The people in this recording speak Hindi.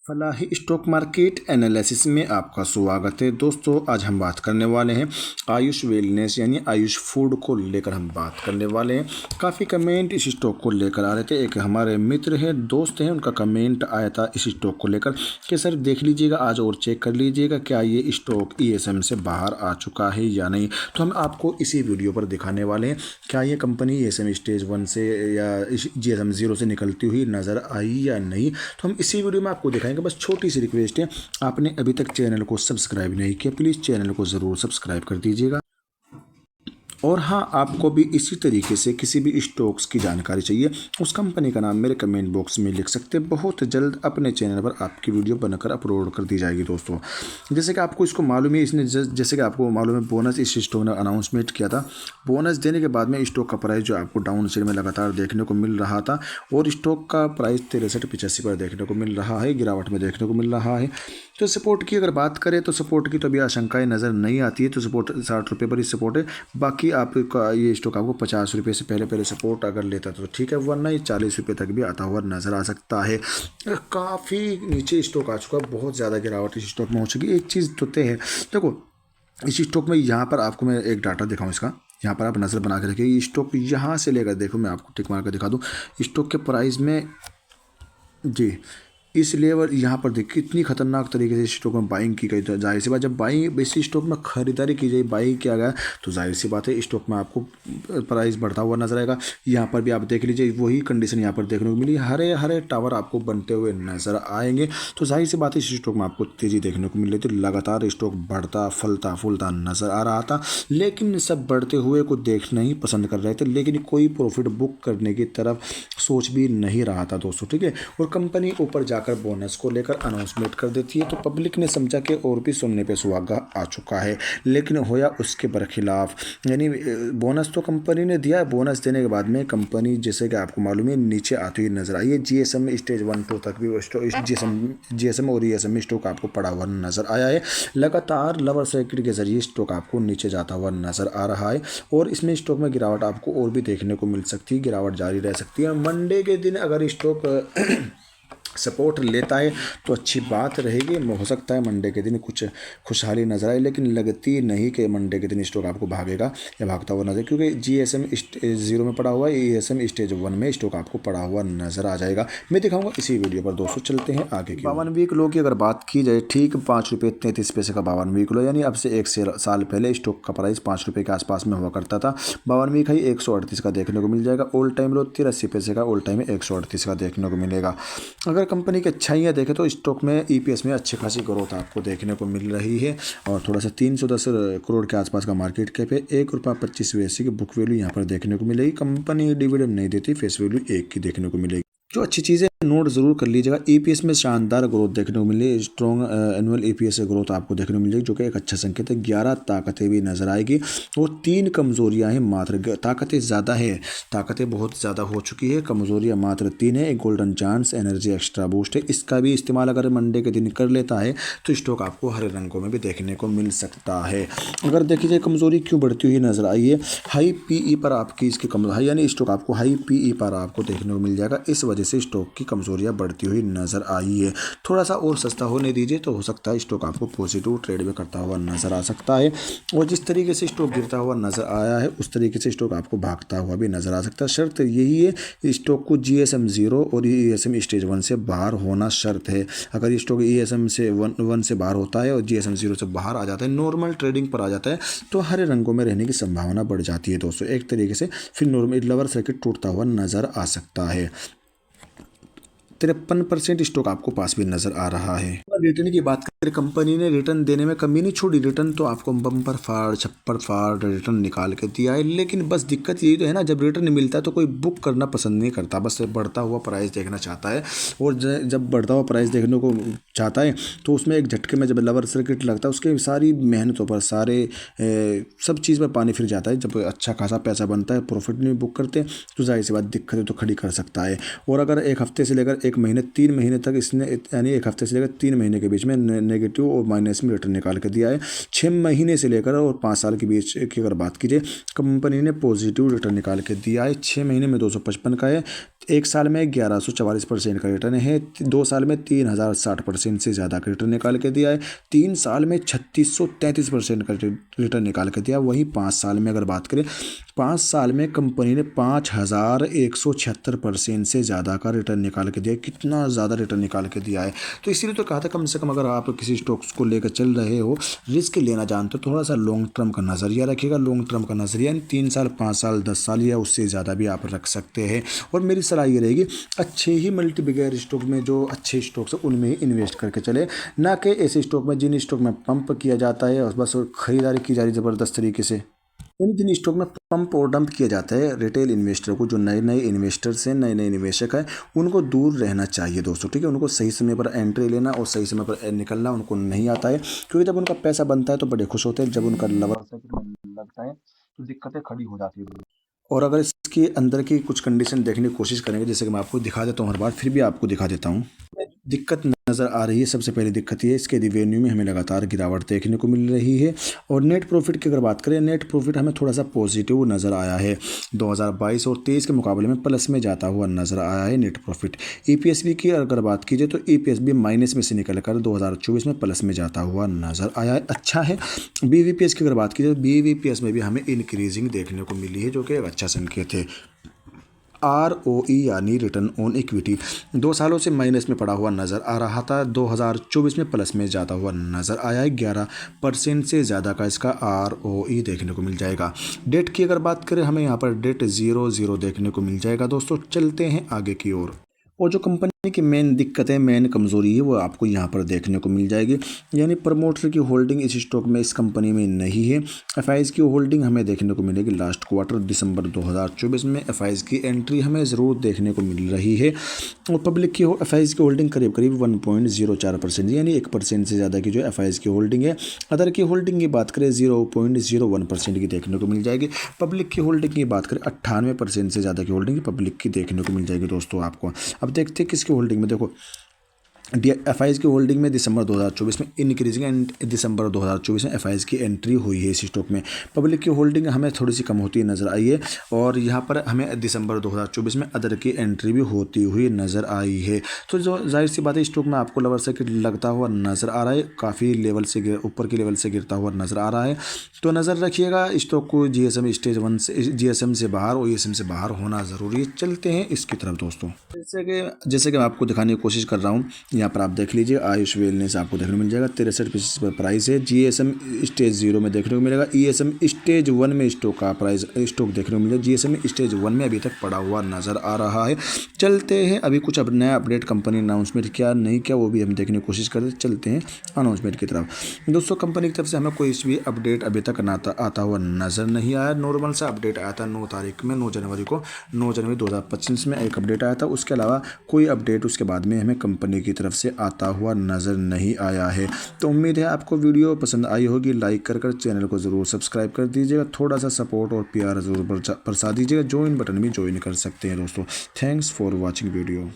फलाही स्टॉक मार्केट एनालिसिस में आपका स्वागत है दोस्तों। आज हम बात करने वाले हैं आयुष वेलनेस यानी आयुष फूड को लेकर हम बात करने वाले हैं। काफ़ी कमेंट इस स्टॉक को लेकर आ रहे थे। एक हमारे मित्र हैं, दोस्त हैं, उनका कमेंट आया था इस स्टॉक को लेकर कि सर देख लीजिएगा आज और चेक कर लीजिएगा क्या ये स्टॉक ईएसएम से बाहर आ चुका है या नहीं। तो हम आपको इसी वीडियो पर दिखाने वाले हैं क्या ये कंपनी ईएसएम स्टेज 1 से या जीएसएम 0 से निकलती हुई नज़र आई या नहीं। तो हम इसी वीडियो में आपको दिखाएंगे। बस छोटी सी रिक्वेस्ट है, आपने अभी तक चैनल को सब्सक्राइब नहीं किया, प्लीज़ चैनल को ज़रूर सब्सक्राइब कर दीजिएगा। और हाँ, आपको भी इसी तरीके से किसी भी स्टॉक्स की जानकारी चाहिए, उस कंपनी का नाम मेरे कमेंट बॉक्स में लिख सकते हैं। बहुत जल्द अपने चैनल पर आपकी वीडियो बनकर अपलोड कर दी जाएगी दोस्तों। जैसे कि आपको इसको मालूम है, इसने जैसे कि आपको मालूम है बोनस इस स्टॉक ने अनाउंसमेंट किया था। बोनस देने के बाद में स्टॉक का प्राइस जो आपको डाउन साइड में लगातार देखने को मिल रहा था और स्टॉक का प्राइस 63-85 पर देखने को मिल रहा है, गिरावट में देखने को मिल रहा है। तो सपोर्ट की अगर बात करें तो सपोर्ट की तो अभी आशंकाएं नज़र नहीं आती है। तो सपोर्ट 60 रुपये पर ही सपोर्ट है। बाकी आपका ये स्टॉक आपको 50 रुपये से पहले सपोर्ट अगर लेता तो ठीक है, वरना ये 40 रुपये तक भी आता हुआ नज़र आ सकता है। काफ़ी नीचे स्टॉक आ चुका है, बहुत ज़्यादा गिरावट इस स्टॉक में हो चुकी है। एक चीज़ तो तय है, देखो इस स्टॉक में यहाँ पर आपको मैं एक डाटा दिखाऊँ इसका, यहाँ पर आप नज़र बना के रखिए। ये स्टॉक यहाँ से लेकर देखो, मैं आपको टिक मार कर दिखा दूँ स्टॉक के प्राइस में जी। इस लेवल यहाँ पर देखिए कितनी खतरनाक तरीके से स्टॉक में बाइंग की गई। तो जाहिर सी बात, जब बाइंग इस स्टॉक में खरीदारी की जाए, बाइंग किया गया, तो जाहिर सी बात है स्टॉक में आपको प्राइस बढ़ता हुआ नजर आएगा। यहाँ पर भी आप देख लीजिए वही कंडीशन यहाँ पर देखने को मिली, हरे हरे टावर आपको बनते हुए नजर आएंगे। तो जाहिर सी बात है इस स्टॉक में आपको तेजी देखने को मिल रही थी। लगातार स्टॉक बढ़ता फलता फूलता नजर आ रहा था, लेकिन सब बढ़ते हुए को देखना ही पसंद कर रहे थे, लेकिन कोई प्रॉफिट बुक करने की तरफ सोच भी नहीं रहा था दोस्तों, ठीक है। और कंपनी ऊपर जाकर बोनस को लेकर अनाउंसमेंट कर देती है, तो पब्लिक ने समझा कि और भी सुनने पे सुहागा आ चुका है, लेकिन होया उसके बरखिलाफ। यानी बोनस तो कंपनी ने दिया है, बोनस देने के बाद में कंपनी जैसे कि आपको मालूम है नीचे आती हुई नजर आई है। जीएसएम स्टेज 1-2 तक भी जीएसएम और ईएसएम में स्टॉक आपको पड़ा हुआ नजर आया है। लगातार लोअर सर्किट के जरिए स्टॉक आपको नीचे जाता हुआ नजर आ रहा है और इसमें स्टॉक में गिरावट आपको और भी देखने को मिल सकती है, गिरावट जारी रह सकती है। मंडे के दिन अगर स्टॉक सपोर्ट लेता है तो अच्छी बात रहेगी। हो सकता है मंडे के दिन कुछ खुशहाली नजर आए, लेकिन लगती नहीं कि मंडे के दिन स्टॉक आपको भागेगा या भागता हुआ नजर, क्योंकि जीएसएम 0 में पड़ा हुआ है, ईएसएम स्टेज 1 में स्टॉक आपको पड़ा हुआ नजर आ जाएगा। मैं दिखाऊंगा इसी वीडियो पर दोस्तों। चलते हैं आगे की 52 वीक लो की अगर बात की जाए, ठीक 5 रुपये 33 पैसे का 52 वीक लो, यानी अब से 1 साल पहले स्टॉक का प्राइस 5 रुपये के आसपास में हुआ करता था। 52 वीक हाई 138 का देखने को मिल जाएगा। ऑल टाइम लो 83 पैसे का, ऑल टाइम 138 का देखने को मिलेगा। अगर कंपनी की अच्छाइयाँ देखें तो स्टॉक में ईपीएस में अच्छी खासी ग्रोथ आपको देखने को मिल रही है और थोड़ा सा 310 करोड़ के आसपास का मार्केट कैप है। 1.25 रुपये की बुक वैल्यू यहाँ पर देखने को मिलेगी। कंपनी डिविडेंड नहीं देती, फेस वैल्यू 1 की देखने को मिलेगी। जो अच्छी चीज़ें नोट ज़रूर कर लीजिएगा, ईपीएस में शानदार ग्रोथ देखने को मिली। स्ट्रॉन्ग एनुअल ईपीएस ग्रोथ आपको देखने को मिल जाएगी, जो कि एक अच्छा संकेत है। 11 ताकतें भी नजर आएगी और 3 कमजोरियां हैं मात्र। ताकतें ज़्यादा है, ताकतें बहुत ज़्यादा हो चुकी है, कमजोरियां मात्र 3 है। एक golden chance energy extra boost है, इसका भी इस्तेमाल अगर मंडे के दिन कर लेता है तो स्टॉक आपको हरे रंगों में भी देखने को मिल सकता है। अगर देखी जाए कमजोरी क्यों बढ़ती हुई नजर आई है, हाई पीई पर आपकी इसकी हाई यानी स्टॉक आपको हाई पीई पर आपको देखने को मिल जाएगा। इस वजह से स्टॉक की कमजोरियां बढ़ती हुई नजर आई है। थोड़ा सा और सस्ता होने दीजिए तो हो सकता है स्टॉक आपको पॉजिटिव ट्रेड में करता हुआ नजर आ सकता है। और जिस तरीके से स्टॉक गिरता हुआ नजर आया है उस तरीके से स्टॉक आपको भागता हुआ भी नजर आ सकता है। शर्त यही है, स्टॉक को जीएसएम 0 और ईएसएम स्टेज 1 से बाहर होना शर्त है। अगर स्टॉक ईएसएम से 1 से बाहर होता है और जीएसएम 0 से बाहर आ जाता है, नॉर्मल ट्रेडिंग पर आ जाता है, तो हरे रंगों में रहने की संभावना बढ़ जाती है दोस्तों। एक तरीके से फिर नॉर्मल लोअर सर्किट टूटता हुआ नजर आ सकता है। 53% स्टॉक आपको पास भी नजर आ रहा है। रिटर्न की बात करें, कंपनी ने रिटर्न देने में कमी नहीं छोड़ी। रिटर्न तो आपको बम्पर फाड़ छप्पर फाड़ रिटर्न निकाल के दिया है, लेकिन बस दिक्कत यही तो है ना, जब रिटर्न मिलता है तो कोई बुक करना पसंद नहीं करता, बस बढ़ता हुआ प्राइस देखना चाहता है। और जब बढ़ता हुआ प्राइस देखने को चाहता है तो उसमें एक झटके में जब लोअर सर्किट लगता है, उसके सारी मेहनतों पर सारे सब चीज़ पर पानी फिर जाता है। जब अच्छा खासा पैसा बनता है, प्रॉफिट नहीं बुक करते, तो जाहिर सी बात दिक्कतें तो खड़ी कर सकता है। और अगर एक हफ्ते से लेकर 1 महीने 3 महीने तक इसने, यानी 1 हफ्ते से लेकर 3 महीने के बीच में नेगेटिव और माइनस में रिटर्न निकाल के दिया है। 6 महीने से लेकर और 5 साल के बीच की अगर बात कीजिए, कंपनी ने पॉजिटिव रिटर्न निकाल के दिया है। 6 महीने में 255 का है, 1 साल में 1144% का रिटर्न है, 2 साल में 3060% से ज़्यादा का रिटर्न निकाल के दिया है, 3 साल में 3633% का रिटर्न निकाल के दिया। वहीं 5 साल में अगर बात करें, 5 साल में कंपनी ने 5176% से ज़्यादा का रिटर्न निकाल के दिया। कितना ज़्यादा रिटर्न निकाल के दिया है। तो इसीलिए तो कहा था कम से कम अगर आप किसी स्टॉक्स को लेकर चल रहे हो, रिस्क लेना जानते हो, थोड़ा सा लॉन्ग टर्म का नज़रिया रखिएगा। लॉन्ग टर्म का नज़रिया 3 साल, 5 साल, 10 साल या उससे ज़्यादा भी आप रख सकते हैं। और मेरी सलाह ये रहेगी, अच्छे ही मल्टीबिगर स्टॉक में, जो अच्छे स्टॉक्स हैं उनमें ही इन्वेस्ट करके चले, ना कि ऐसे स्टॉक में जिन स्टॉक में पंप किया जाता है और बस खरीदारी की जा रही ज़बरदस्त तरीके से। जिन स्टॉक में पंप और डंप किया जाता है, रिटेल इन्वेस्टर को, जो नए नए इन्वेस्टर्स हैं, नए नए निवेशक हैं, उनको दूर रहना चाहिए दोस्तों, ठीक है। उनको सही समय पर एंट्री लेना और सही समय पर निकलना उनको नहीं आता है, क्योंकि जब उनका पैसा बनता है तो बड़े खुश होते हैं, जब उनका लवर लगता है तो दिक्कतें खड़ी हो जाती है। और अगर इसके अंदर की कुछ कंडीशन देखने की कोशिश करेंगे, जैसे कि मैं आपको दिखा देता हूँ हर बार, फिर भी आपको दिखा देता हूँ। दिक्कत नज़र आ रही है, सबसे पहली दिक्कत ये है, इसके रिवेन्यू में हमें लगातार गिरावट देखने को मिल रही है। और नेट प्रॉफिट की अगर बात करें, नेट प्रॉफिट हमें थोड़ा सा पॉजिटिव नज़र आया है, 2022 और 23 के मुकाबले में प्लस में जाता हुआ नज़र आया है नेट प्रॉफिट। ईपीएस की अगर बात कीजिए तो ईपीएस भी माइनस में से निकल कर 2024 में प्लस में जाता हुआ नज़र आया है, अच्छा है। बीवीपीएस की अगर बात कीजिए तो बीवीपीएस में भी हमें इंक्रीजिंग देखने को मिली है, जो कि एक अच्छा संकेत है। ROE यानी रिटर्न ऑन इक्विटी 2 सालों से माइनस में पड़ा हुआ नज़र आ रहा था, 2024 में प्लस में जाता हुआ नज़र आया है। 11% से ज़्यादा का इसका ROE देखने को मिल जाएगा। डेट की अगर बात करें, हमें यहाँ पर डेट 0 देखने को मिल जाएगा। दोस्तों चलते हैं आगे की ओर। और जो कंपनी की मेन दिक्कत है, मेन कमज़ोरी है, वो आपको यहाँ पर देखने को मिल जाएगी। यानी प्रमोटर की होल्डिंग इस स्टॉक में, इस कंपनी में नहीं है। एफआईज की होल्डिंग हमें देखने को मिलेगी लास्ट क्वार्टर दिसंबर 2024 में। एफआईज की एंट्री हमें ज़रूर देखने को मिल रही है। और पब्लिक की एफआईज की होल्डिंग करीब करीब 1.04%, यानी 1% से ज़्यादा की जो एफआईज की होल्डिंग है। अदर की होल्डिंग की बात करें 0.01% की देखने को मिल जाएगी। पब्लिक की होल्डिंग की बात करें 98% से ज़्यादा की होल्डिंग पब्लिक की देखने को मिल जाएगी दोस्तों आपको। अब देखते हैं किसकी होल्डिंग में। देखो, एफआईज की होल्डिंग में दिसंबर 2024 में इंक्रीजिंग एंड दिसंबर 2024 में एफआईज की एंट्री हुई है इस स्टॉक में। पब्लिक की होल्डिंग हमें थोड़ी सी कम होती नज़र आई है, और यहाँ पर हमें दिसंबर 2024 में अदर की एंट्री भी होती हुई नज़र आई है। तो जो जाहिर सी बात है, स्टॉक में आपको लवर सर्किट लगता हुआ नज़र आ रहा है, काफ़ी लेवल से ऊपर के लेवल से गिरता हुआ नज़र आ रहा है। तो नज़र रखिएगा स्टॉक को, जीएसएम स्टेज 1 से, जीएसएम से बाहर, ओईएसएम से बाहर होना ज़रूरी है। चलते हैं इसकी तरफ दोस्तों। जैसे कि मैं आपको दिखाने की कोशिश कर रहा हूँ, यहाँ पर आप देख लीजिए, आयुष वेलनेस आपको देखने को मिल जाएगा, 63 पीसेस पर प्राइस है। जीएसएम स्टेज 0 में देखने को मिलेगा। ईएसएम स्टेज 1 में स्टॉक का प्राइस स्टॉक देखने को मिलेगा। जीएसएम स्टेज 1 में अभी तक पड़ा हुआ नज़र आ रहा है। चलते हैं, अभी कुछ अब नया अपडेट कंपनी अनाउंसमेंट क्या नहीं क्या, वो भी हम देखने की कोशिश करते। चलते हैं अनाउंसमेंट की तरफ। दोस्तों कंपनी की तरफ से हमें कोई भी अपडेट अभी तक आता हुआ नज़र नहीं आया। नॉर्मल सा अपडेट आया था 9 तारीख में, 9 जनवरी को, 9 जनवरी 2025 में एक अपडेट आया था। उसके अलावा कोई अपडेट उसके बाद में हमें कंपनी की तरफ से आता हुआ नज़र नहीं आया है। तो उम्मीद है आपको वीडियो पसंद आई होगी। लाइक कर चैनल को ज़रूर सब्सक्राइब कर दीजिएगा। थोड़ा सा सपोर्ट और प्यार ज़रूर बरसा दीजिएगा। ज्वाइन बटन भी ज्वाइन कर सकते हैं दोस्तों। Thanks for watching video.